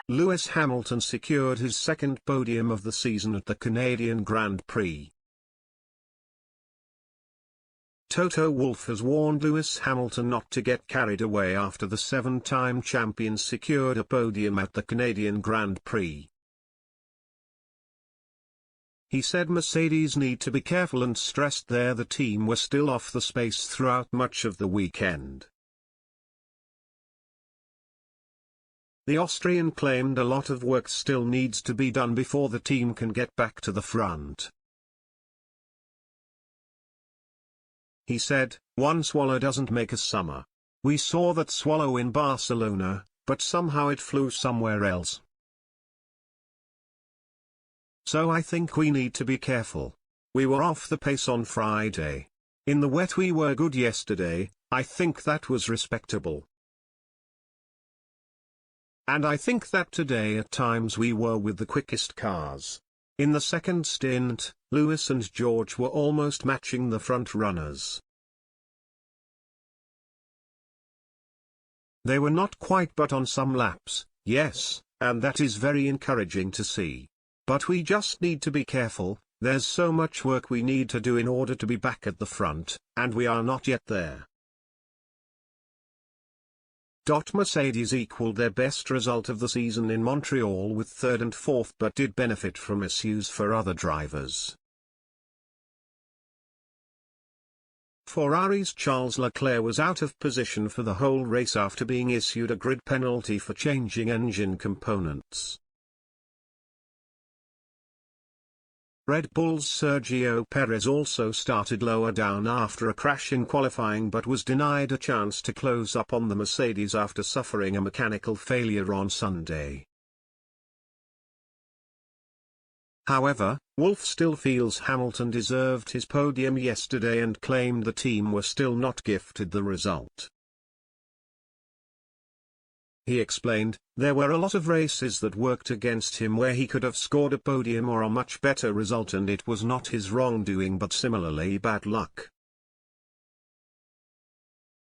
Lewis Hamilton secured his second podium of the season at the Canadian Grand Prix. Toto Wolff has warned Lewis Hamilton not to get carried away after the seven-time champion secured a podium at the Canadian Grand Prix. He said Mercedes need to be careful and stressed the team were still off the pace throughout much of the weekend. The Austrian claimed a lot of work still needs to be done before the team can get back to the front. He said, "One swallow doesn't make a summer. We saw that swallow in Barcelona, but somehow it flew somewhere else. So I think we need to be careful. We were off the pace on Friday. In the wet we were good yesterday. I think that was respectable. And I think that today at times we were with the quickest cars. In the second stint, Lewis and George were almost matching the front runners. They were not quite, but on some laps, yes, and that is very encouraging to see. But we just need to be careful. There's so much work we need to do in order to be back at the front, and we are not yet there." Mercedes equaled their best result of the season in Montreal with third and fourth, but did benefit from issues for other drivers. Ferrari's Charles Leclerc was out of position for the whole race after being issued a grid penalty for changing engine components. Red Bull's Sergio Perez also started lower down after a crash in qualifying, but was denied a chance to close up on the Mercedes after suffering a mechanical failure on Sunday. However, Wolff still feels Hamilton deserved his podium yesterday and claimed the team were still not gifted the result. He explained, "There were a lot of races that worked against him where he could have scored a podium or a much better result, and it was not his wrongdoing but similarly bad luck.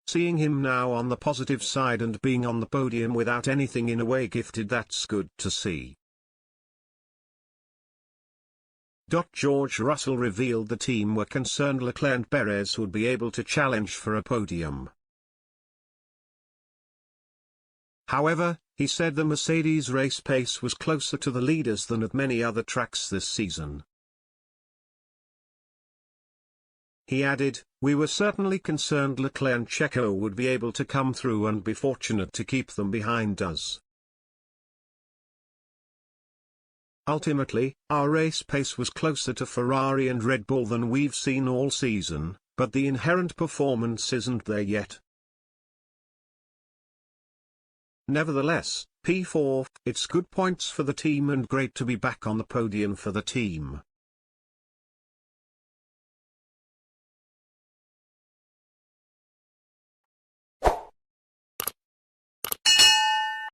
Seeing him now on the positive side and being on the podium without anything in a way gifted, that's good to see." George Russell revealed the team were concerned Leclerc and Perez would be able to challenge for a podium. However, he said the Mercedes race pace was closer to the leaders than at many other tracks this season. He added, "We were certainly concerned Leclerc and Checo would be able to come through and be fortunate to keep them behind us. Ultimately, our race pace was closer to Ferrari and Red Bull than we've seen all season, but the inherent performance isn't there yet. Nevertheless, P4, it's good points for the team and great to be back on the podium for the team."